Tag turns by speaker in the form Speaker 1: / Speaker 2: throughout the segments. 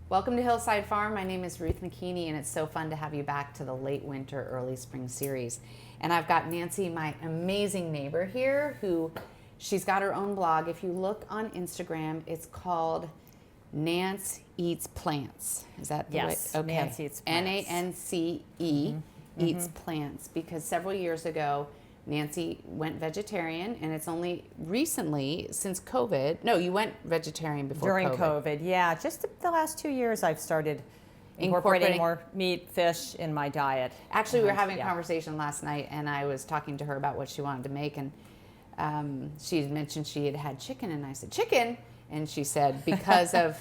Speaker 1: Welcome to Hillside Farm. My name is Ruth McKinney, and it's so fun to have you back to the late winter, early spring series. And I've got Nancy, my amazing neighbor here, who she's got her own blog. If you look on Instagram, it's called Nance Eats Plants. Is that the
Speaker 2: Yes,
Speaker 1: way? Okay.
Speaker 2: Nance Eats Plants.
Speaker 1: Nance Eats Plants, because several years ago, Nancy went vegetarian, and it's only recently, since COVID. No, you went vegetarian before
Speaker 2: During
Speaker 1: COVID.
Speaker 2: COVID, yeah. Just the last 2 years, I've started incorporating more meat, fish in my diet.
Speaker 1: Actually, we were having a conversation last night, and I was talking to her about what she wanted to make, and she had mentioned she had had chicken, and I said, chicken? And she said, because of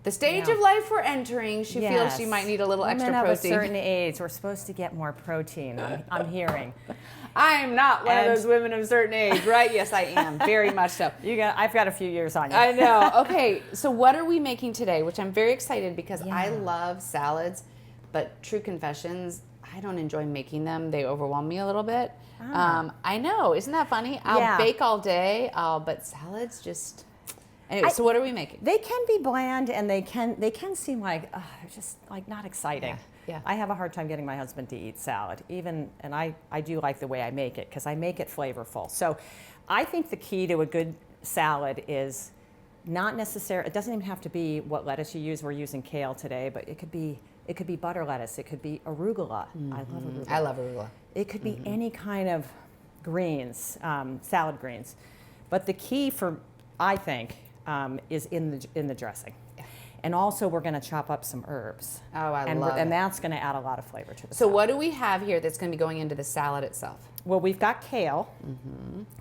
Speaker 1: the stage of life we're entering, she feels she might need a little extra protein.
Speaker 2: Women of a certain age, we're supposed to get more protein, I'm hearing.
Speaker 1: I'm not one of those women of a certain age, right? Yes, I am, very much so.
Speaker 2: I've got a few years on you.
Speaker 1: I know. Okay, so what are we making today? Which I'm very excited because I love salads, but true confessions, I don't enjoy making them. They overwhelm me a little bit. I know, isn't that funny? I'll bake all day, but salads just... Anyway, so what are we making?
Speaker 2: They can be bland, and they can seem like just like not exciting.
Speaker 1: Yeah.
Speaker 2: I have a hard time getting my husband to eat salad, and I do like the way I make it because I make it flavorful. So I think the key to a good salad is not necessarily, it doesn't even have to be what lettuce you use. We're using kale today, but it could be butter lettuce. It could be arugula. I love arugula.
Speaker 1: I love arugula.
Speaker 2: It could be any kind of greens, salad greens. But the key I think, is in the dressing. And also, we're going to chop up some herbs.
Speaker 1: Oh, I love it.
Speaker 2: And that's going to add a lot of flavor to the salad.
Speaker 1: So what do we have here that's going to be going into the salad itself?
Speaker 2: Well, we've got kale,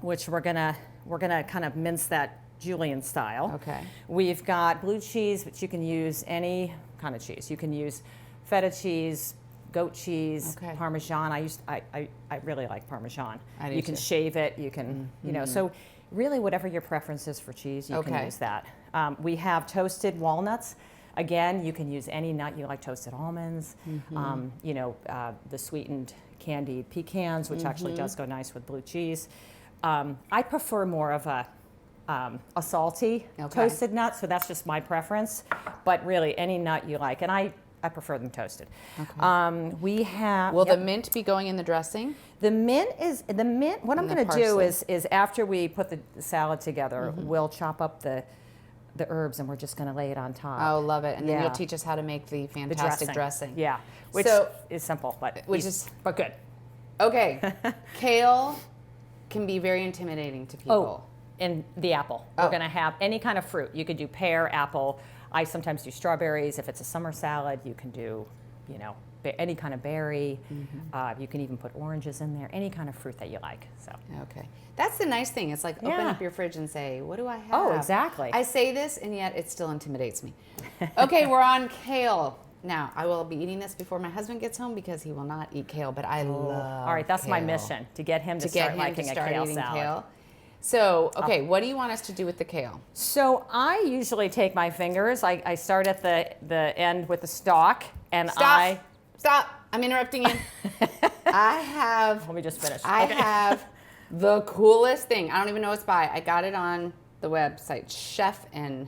Speaker 2: which we're gonna kind of mince that julienne style.
Speaker 1: Okay.
Speaker 2: We've got blue cheese, which you can use any kind of cheese. You can use feta cheese, goat cheese, Parmesan. I really like Parmesan.
Speaker 1: I do
Speaker 2: you can
Speaker 1: too.
Speaker 2: shave it. You can so. Really, whatever your preference is for cheese, you can use that. We have toasted walnuts. Again, you can use any nut you like, toasted almonds, the sweetened candied pecans, which actually does go nice with blue cheese. I prefer more of a salty toasted nut, so that's just my preference. But really, any nut you like, and I prefer them toasted. Okay. We have.
Speaker 1: Will the mint be going in the dressing?
Speaker 2: The mint. What I'm going to do is after we put the salad together, we'll chop up the herbs and we're just going to lay it on top.
Speaker 1: Oh, love it! And then you'll teach us how to make the fantastic dressing.
Speaker 2: Yeah, which is simple, but good.
Speaker 1: Okay, kale can be very intimidating to people.
Speaker 2: Oh, and the apple. We're going to have any kind of fruit. You could do pear, apple. I sometimes do strawberries. If it's a summer salad, you can do, any kind of berry. You can even put oranges in there, any kind of fruit that you like. So.
Speaker 1: Okay. That's the nice thing. It's like open up your fridge and say, what do I have?
Speaker 2: Oh, exactly.
Speaker 1: I say this, and yet it still intimidates me. Okay, we're on kale. Now, I will be eating this before my husband gets home because he will not eat kale, but I love
Speaker 2: All right, that's
Speaker 1: kale.
Speaker 2: my mission, to get him to start liking a kale salad.
Speaker 1: Kale. So, okay, what do you want us to do with the kale?
Speaker 2: So I usually take my fingers. I start at the end with the stalk, and
Speaker 1: Stop! I'm interrupting you. Let
Speaker 2: me just finish.
Speaker 1: I have the coolest thing. I don't even know what it's by. I got it on the website, Chef and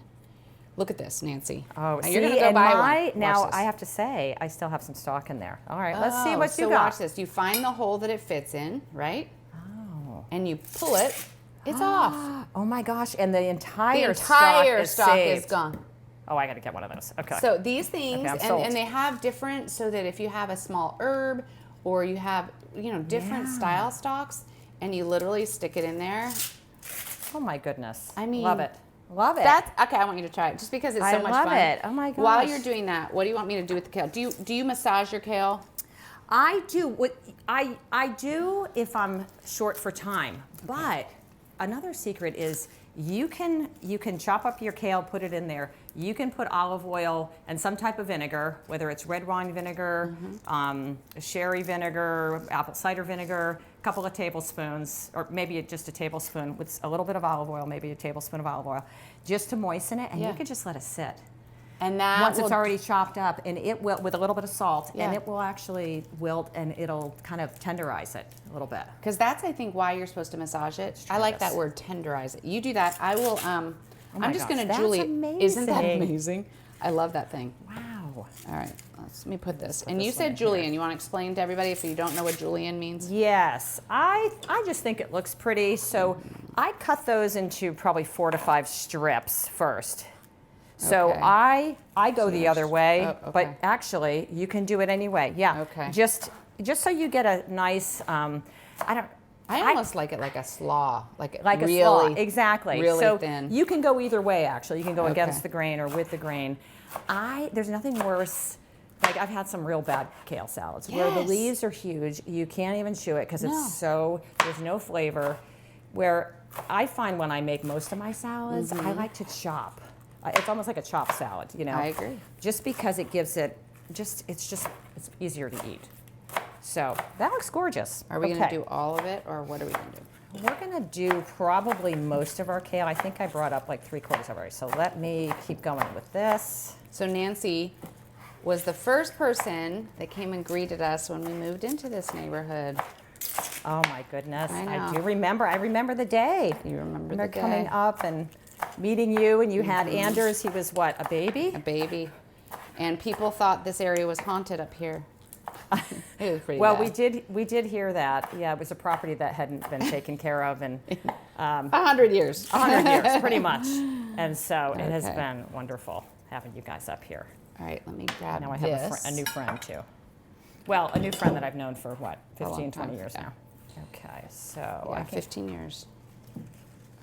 Speaker 1: look at this, Nancy.
Speaker 2: Oh,
Speaker 1: now, you're gonna go buy one.
Speaker 2: Now
Speaker 1: Watch this.
Speaker 2: I have to say, I still have some stock in there. All right, let's see what you
Speaker 1: so
Speaker 2: got.
Speaker 1: Watch this. You find the hole that it fits in, right?
Speaker 2: Oh.
Speaker 1: And you pull it. It's off.
Speaker 2: Oh my gosh! And the entire
Speaker 1: stock
Speaker 2: saved.
Speaker 1: is gone.
Speaker 2: Oh, I got to get one of those. Okay.
Speaker 1: So these things,
Speaker 2: okay,
Speaker 1: and they have different, so that if you have a small herb, or you have different style stalks, and you literally stick it in there.
Speaker 2: Oh my goodness!
Speaker 1: I mean,
Speaker 2: love it. Love it.
Speaker 1: That's okay. I want you to try it, just because it's so much fun.
Speaker 2: I love it. Oh my gosh!
Speaker 1: While you're doing that, what do you want me to do with the kale? Do you massage your kale?
Speaker 2: I do. What I do if I'm short for time, but. Another secret is you can chop up your kale, put it in there. You can put olive oil and some type of vinegar, whether it's red wine vinegar, sherry vinegar, apple cider vinegar, a couple of tablespoons, or maybe just a tablespoon with a little bit of olive oil, maybe a tablespoon of olive oil, just to moisten it, and you can just let it sit.
Speaker 1: And that
Speaker 2: once it's already chopped up, and it will, with a little bit of salt, and it will actually wilt, and it'll kind of tenderize it a little bit.
Speaker 1: Because that's, I think, why you're supposed to massage it. I like that word, tenderize it. You do that. I will. I'm just going to, Julie.
Speaker 2: Amazing.
Speaker 1: Isn't that amazing? I love that thing.
Speaker 2: Wow.
Speaker 1: All right, let me put this.
Speaker 2: Put
Speaker 1: And
Speaker 2: this
Speaker 1: you
Speaker 2: one
Speaker 1: said
Speaker 2: in
Speaker 1: julienne.
Speaker 2: here.
Speaker 1: You want to explain to everybody if you don't know what julienne means?
Speaker 2: Yes, I just think it looks pretty. So I cut those into probably 4 to 5 strips first. So
Speaker 1: Okay.
Speaker 2: I go the other way,
Speaker 1: Oh, okay.
Speaker 2: but actually you can do it anyway. Yeah.
Speaker 1: Okay.
Speaker 2: Just so you get a nice.
Speaker 1: I almost like it like a slaw, like
Speaker 2: a
Speaker 1: really,
Speaker 2: slaw, exactly.
Speaker 1: really
Speaker 2: so
Speaker 1: thin.
Speaker 2: You can go either way. Actually, you can go
Speaker 1: Okay.
Speaker 2: against the grain or with the grain. There's nothing worse. Like I've had some real bad kale salads where the
Speaker 1: Yes.
Speaker 2: leaves are huge. You can't even chew it because
Speaker 1: No.
Speaker 2: there's no flavor. Where I find when I make most of my salads, I like to chop. It's almost like a chopped salad, you know.
Speaker 1: I agree.
Speaker 2: Just because it gives it, it's easier to eat. So that looks gorgeous.
Speaker 1: Are we going to do all of it, or what are we going to do?
Speaker 2: We're going to do probably most of our kale. I think I brought up like 3/4 of ours. So let me keep going with this.
Speaker 1: So Nancy was the first person that came and greeted us when we moved into this neighborhood.
Speaker 2: Oh my goodness.
Speaker 1: I
Speaker 2: I
Speaker 1: know.
Speaker 2: do remember. I remember the day.
Speaker 1: You remember
Speaker 2: They're
Speaker 1: the day?
Speaker 2: coming up and meeting you, and you had Anders. He was what, a baby?
Speaker 1: A baby. And people thought this area was haunted up here. It was pretty
Speaker 2: Well,
Speaker 1: bad.
Speaker 2: we did hear that. Yeah, it was a property that hadn't been taken care of in
Speaker 1: 100 years.
Speaker 2: 100 years, pretty much. And so it has
Speaker 1: Okay.
Speaker 2: been wonderful having you guys up here.
Speaker 1: All right, let me grab
Speaker 2: Now I have
Speaker 1: this.
Speaker 2: a new friend too. Well, a new friend that I've known for what,
Speaker 1: A long
Speaker 2: 15,
Speaker 1: time,
Speaker 2: 20 years
Speaker 1: yeah.
Speaker 2: now. Okay, so
Speaker 1: Yeah,
Speaker 2: I can,
Speaker 1: 15 years.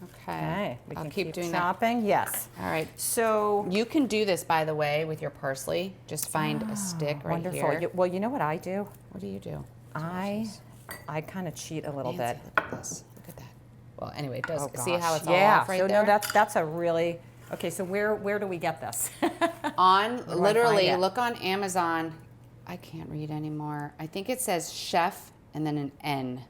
Speaker 1: Okay.
Speaker 2: okay, we
Speaker 1: I'll
Speaker 2: can
Speaker 1: keep doing that.
Speaker 2: chopping. Yes.
Speaker 1: All right.
Speaker 2: So
Speaker 1: You can do this, by the way, with your parsley. Just find a stick right
Speaker 2: wonderful.
Speaker 1: here.
Speaker 2: Well, you know what I do?
Speaker 1: What do you do?
Speaker 2: I kind of cheat a little
Speaker 1: Nancy,
Speaker 2: bit.
Speaker 1: look at this. Look at that. Well, anyway, it does.
Speaker 2: Oh,
Speaker 1: See how
Speaker 2: gosh.
Speaker 1: it's all
Speaker 2: yeah.
Speaker 1: off right
Speaker 2: so
Speaker 1: there?
Speaker 2: no, that's a really okay. So where do we get this?
Speaker 1: On,
Speaker 2: do I
Speaker 1: literally,
Speaker 2: find it?
Speaker 1: look on Amazon. I can't read anymore. I think it says chef and then an N.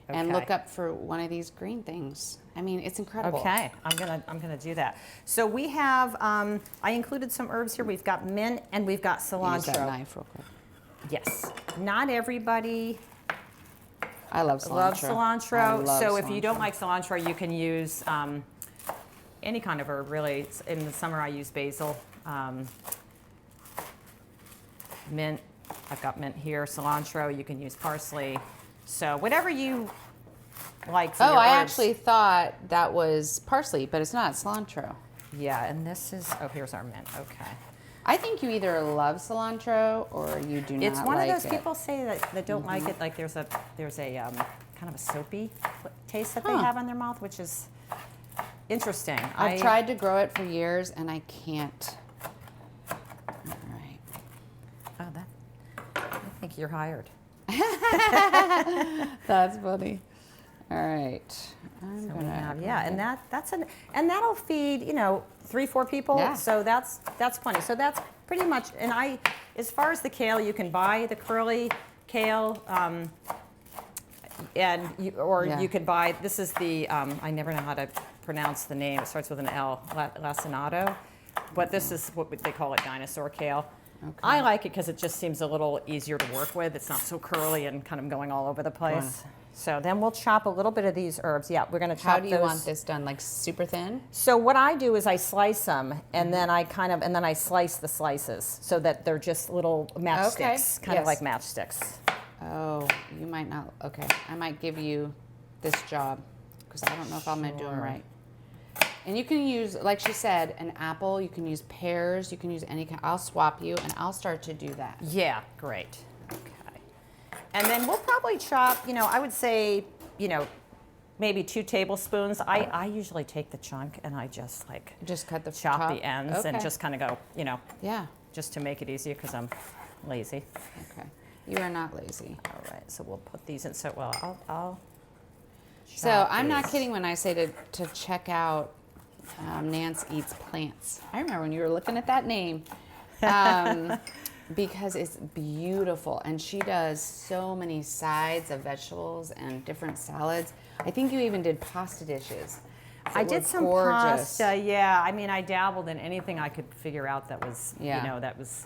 Speaker 1: And
Speaker 2: Okay.
Speaker 1: look up for one of these green things. I mean, it's incredible.
Speaker 2: Okay, I'm gonna do that. So we have I included some herbs here. We've got mint and we've got
Speaker 1: Use that
Speaker 2: cilantro.
Speaker 1: knife real quick.
Speaker 2: Yes. Not everybody
Speaker 1: I love cilantro.
Speaker 2: loves cilantro.
Speaker 1: I love
Speaker 2: So if you don't
Speaker 1: cilantro.
Speaker 2: like cilantro, you can use any kind of herb. Really, in the summer I use basil, mint. I've got mint here. Cilantro. You can use parsley. So whatever you like. For
Speaker 1: Oh,
Speaker 2: your
Speaker 1: I
Speaker 2: herbs.
Speaker 1: actually thought that was parsley, but it's not. It's cilantro.
Speaker 2: Yeah, and this is. Oh, here's our mint. Okay.
Speaker 1: I think you either love cilantro or you do not
Speaker 2: It's one
Speaker 1: like
Speaker 2: of those
Speaker 1: it.
Speaker 2: people say that don't like it. Like there's a kind of a soapy taste that they
Speaker 1: Huh.
Speaker 2: have on their mouth, which is interesting.
Speaker 1: I've tried to grow it for years and I can't. All right.
Speaker 2: Oh, I think you're hired.
Speaker 1: That's funny. All right. I'm
Speaker 2: So we
Speaker 1: gonna
Speaker 2: have, yeah, and that'll feed 3-4 people.
Speaker 1: Yeah.
Speaker 2: So that's plenty. So that's pretty much. And as far as the kale, you can buy the curly kale. And
Speaker 1: Yeah.
Speaker 2: you could buy, this is the, I never know how to pronounce the name. It starts with an L, lacinato. But this is what they call it, dinosaur kale.
Speaker 1: Okay.
Speaker 2: I like it because it just seems a little easier to work with. It's not so curly and kind of going all over the place. So then we'll chop a little bit of these herbs. Yeah, we're going to chop
Speaker 1: How do you
Speaker 2: those.
Speaker 1: want this done? Like super thin?
Speaker 2: So what I do is I slice them, and then I slice the slices so that they're just little matchsticks, kind of
Speaker 1: yes.
Speaker 2: like matchsticks.
Speaker 1: Oh, you might not. Okay. I might give you this job because I don't know if I'm going to do them
Speaker 2: Sure.
Speaker 1: right. And you can use, like she said, an apple. You can use pears. You can use any kind. I'll swap you, and I'll start to do that.
Speaker 2: Yeah, great. Okay. And then we'll probably chop, I would say, maybe 2 tablespoons. I usually take the chunk and I just
Speaker 1: Just cut the
Speaker 2: chop
Speaker 1: top?
Speaker 2: the ends and
Speaker 1: Okay.
Speaker 2: just kind of go,
Speaker 1: Yeah.
Speaker 2: just to make it easier because I'm lazy.
Speaker 1: Okay. You are not lazy.
Speaker 2: All right, so we'll put these in. So, well, I'll
Speaker 1: So
Speaker 2: chop
Speaker 1: I'm not
Speaker 2: these.
Speaker 1: kidding when I say to check out Nance Eats Plants. I remember when you were looking at that name because it's beautiful. And she does so many sides of vegetables and different salads. I think you even did pasta dishes.
Speaker 2: I did some
Speaker 1: gorgeous.
Speaker 2: pasta, yeah. I mean, I dabbled in anything I could figure out that was,
Speaker 1: Yeah.
Speaker 2: that was.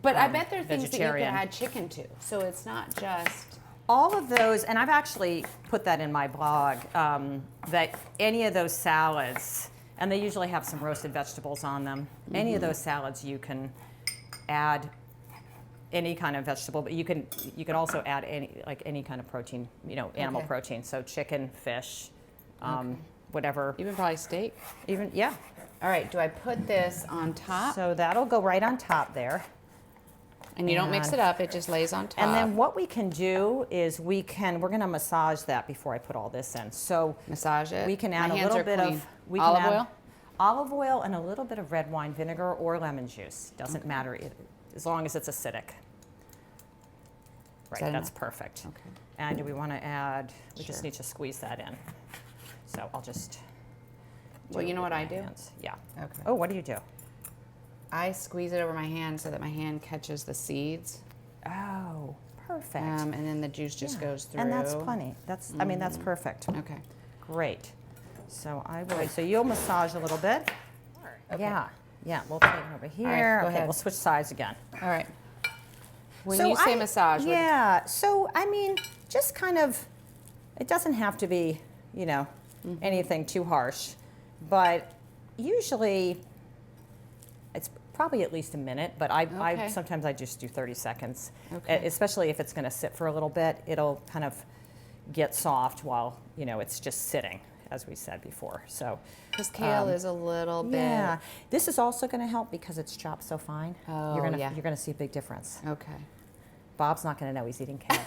Speaker 1: But I bet there are things that you could
Speaker 2: vegetarian.
Speaker 1: add chicken to. So it's not just...
Speaker 2: All of those, and I've actually put that in my blog, that any of those salads, And they usually have some roasted vegetables on them. Any of those salads you can add any kind of vegetable, but you can also add any kind of protein, animal protein. So chicken, fish, whatever.
Speaker 1: Even probably steak.
Speaker 2: Yeah.
Speaker 1: All right. Do I put this on top?
Speaker 2: So that'll go right on top there.
Speaker 1: And you don't mix it up; it just lays on top.
Speaker 2: And then what we can do is we're going to massage that before I put all this in. So
Speaker 1: massage it.
Speaker 2: We can add a little bit of olive oil and a little bit of red wine vinegar or lemon juice. Doesn't matter as long as it's acidic. Right, that's perfect.
Speaker 1: Okay.
Speaker 2: And do we want to add? We just need to squeeze that in. So I'll just.
Speaker 1: Well, you know what I do?
Speaker 2: Yeah.
Speaker 1: Okay.
Speaker 2: Oh, what do you do?
Speaker 1: I squeeze it over my hand so that my hand catches the seeds.
Speaker 2: Oh, perfect.
Speaker 1: And then the juice just goes through.
Speaker 2: And that's plenty. That's perfect.
Speaker 1: Okay.
Speaker 2: Great. So I will. So you'll massage a little bit.
Speaker 1: Okay.
Speaker 2: Yeah. We'll take it over here.
Speaker 1: All right, go ahead.
Speaker 2: We'll switch sides again.
Speaker 1: All right. When you say massage,
Speaker 2: so just kind of, it doesn't have to be, anything too harsh, but usually it's probably at least a minute, but sometimes I just do 30 seconds, especially if it's going to sit for a little bit. It'll kind of get soft while, it's just sitting, as we said before. So
Speaker 1: because kale is a little bit.
Speaker 2: Yeah. This is also going to help because it's chopped so fine.
Speaker 1: Oh,
Speaker 2: you're going to see a big difference.
Speaker 1: Okay.
Speaker 2: Bob's not going to know he's eating kale.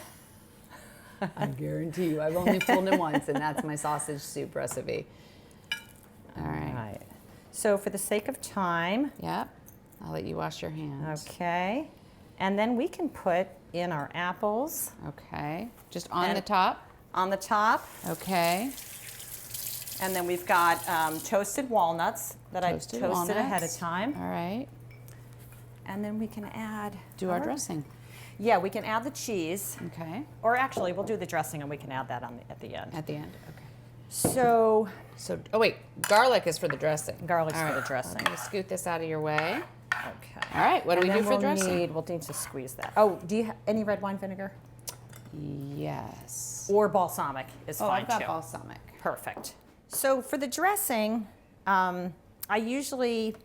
Speaker 1: I guarantee you. I've only fooled him once, and that's my sausage soup recipe. All right.
Speaker 2: So for the sake of time.
Speaker 1: Yep. I'll let you wash your hands.
Speaker 2: Okay. And then we can put in our apples.
Speaker 1: Okay. Just on the top?
Speaker 2: On the top.
Speaker 1: Okay.
Speaker 2: And then we've got toasted walnuts that I toasted ahead of time.
Speaker 1: All right.
Speaker 2: And then we can add...
Speaker 1: Do our dressing.
Speaker 2: Yeah, we can add the cheese.
Speaker 1: Okay.
Speaker 2: Or actually, we'll do the dressing and we can add that at the end.
Speaker 1: At the end, okay.
Speaker 2: So,
Speaker 1: oh wait, garlic is for the dressing.
Speaker 2: Garlic's for the dressing.
Speaker 1: I'm going to scoot this out of your way.
Speaker 2: Okay.
Speaker 1: All right, what do we do for dressing?
Speaker 2: We'll need to squeeze that. Oh, do you have any red wine vinegar?
Speaker 1: Yes.
Speaker 2: Or balsamic is fine
Speaker 1: I've got
Speaker 2: too.
Speaker 1: balsamic.
Speaker 2: Perfect. So for the dressing, I usually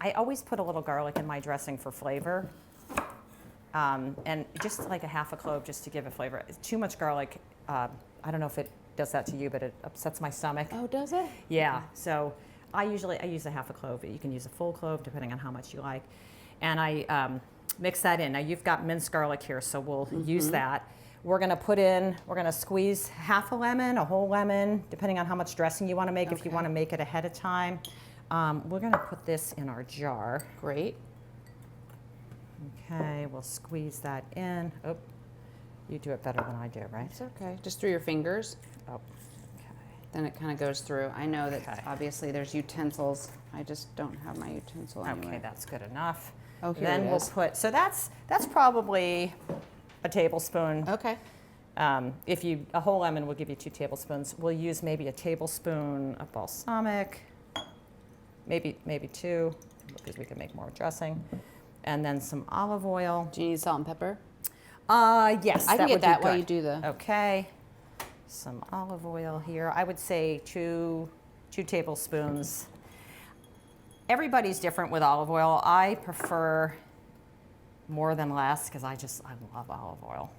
Speaker 2: I always put a little garlic in my dressing for flavor. And just like a half a clove just to give it flavor. Too much garlic, I don't know if it does that to you, but it upsets my stomach.
Speaker 1: Oh, does it?
Speaker 2: Yeah, so I use a half a clove. You can use a full clove depending on how much you like. And I mix that in. Now you've got minced garlic here, so we'll use that. We're gonna squeeze half a lemon, a whole lemon, depending on how much dressing you wanna make, if you wanna make it ahead of time. We're gonna put this in our jar.
Speaker 1: Great.
Speaker 2: Okay, we'll squeeze that in. Oh, you do it better than I do, right?
Speaker 1: It's okay. Just through your fingers.
Speaker 2: Oh, okay.
Speaker 1: Then it kind of goes through. I know that obviously there's utensils. I just don't have my utensil anyway.
Speaker 2: Okay, that's good enough.
Speaker 1: Oh, here
Speaker 2: then
Speaker 1: it
Speaker 2: we'll
Speaker 1: is.
Speaker 2: so that's probably a tablespoon.
Speaker 1: Okay.
Speaker 2: A whole lemon will give you 2 tablespoons. We'll use maybe a tablespoon of balsamic, maybe 2, because we can make more dressing. And then some olive oil.
Speaker 1: Do you need salt and pepper?
Speaker 2: Yes,
Speaker 1: I can get that
Speaker 2: while
Speaker 1: while you do the.
Speaker 2: Okay. Some olive oil here. I would say 2 tablespoons. Everybody's different with olive oil. I prefer more than less because I love olive oil.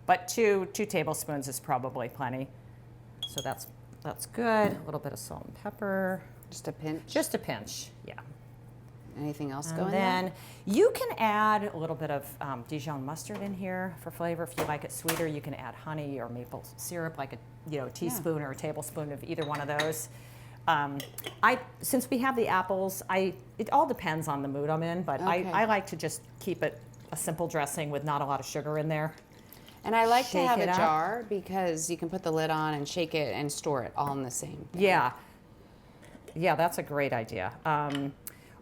Speaker 2: But 2 tablespoons is probably plenty. So that's good. A little bit of salt and pepper.
Speaker 1: Just a pinch?
Speaker 2: Just a pinch, yeah.
Speaker 1: Anything else
Speaker 2: and
Speaker 1: going
Speaker 2: then
Speaker 1: there?
Speaker 2: You can add a little bit of Dijon mustard in here for flavor. If you like it sweeter, you can add honey or maple syrup, like a teaspoon or a tablespoon of either one of those. Since we have the apples, it all depends on the mood I'm in, but I like to just keep it a simple dressing with not a lot of sugar in there.
Speaker 1: And I like to have a jar because you can put the lid on and shake it and store it all in the same thing.
Speaker 2: Yeah, that's a great idea.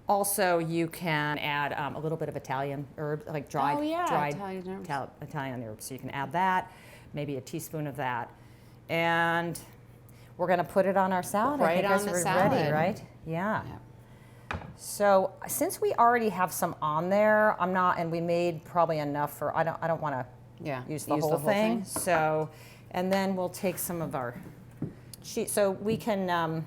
Speaker 2: Also, you can add a little bit of Italian herb, like dried Italian herbs. So you can add that, maybe a teaspoon of that. And we're going to put it on our salad.
Speaker 1: Right on the salad.
Speaker 2: Ready, right? Yeah. So since we already have some on there, and we made probably enough for, I don't want to use the whole thing. So, and then we'll take some of our cheese. So we can,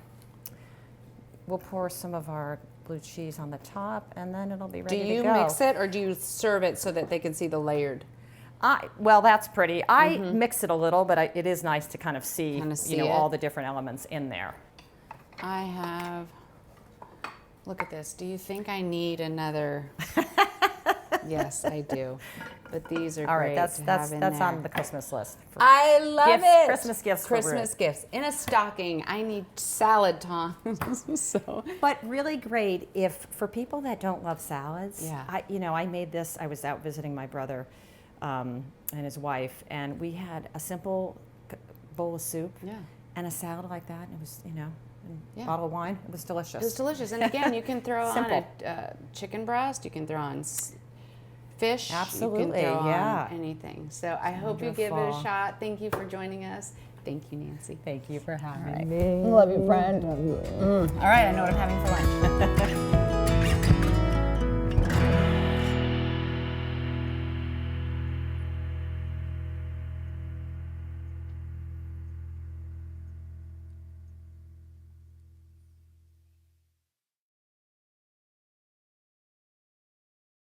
Speaker 2: we'll pour some of our blue cheese on the top, and then it'll be
Speaker 1: Do
Speaker 2: ready to
Speaker 1: you
Speaker 2: go.
Speaker 1: mix it, or do you serve it so that they can see the layered?
Speaker 2: Well, that's pretty. I mix it a little, but it is nice to kind of see, all the different elements in there.
Speaker 1: I have, look at this. Do you think I need another? Yes, I do. But these are
Speaker 2: All
Speaker 1: great
Speaker 2: right, that's
Speaker 1: to have in
Speaker 2: that's
Speaker 1: there.
Speaker 2: on the Christmas list.
Speaker 1: I love it.
Speaker 2: Christmas gifts.
Speaker 1: Christmas gifts in a stocking. I need salad tongs. So.
Speaker 2: But really great if for people that don't love salads.
Speaker 1: Yeah.
Speaker 2: I made this. I was out visiting my brother and his wife, and we had a simple bowl of soup and a salad like that. And it was, a bottle of wine. It was delicious.
Speaker 1: It was delicious. And again, you can throw on a chicken breast. You can throw on fish.
Speaker 2: Absolutely,
Speaker 1: You can throw on anything. So I hope you give it a
Speaker 2: Wonderful.
Speaker 1: shot. Thank you for joining us. Thank you, Nancy.
Speaker 2: Thank you for having
Speaker 1: All right.
Speaker 2: me.
Speaker 1: Love you, friend. All right, I know what I'm having for lunch.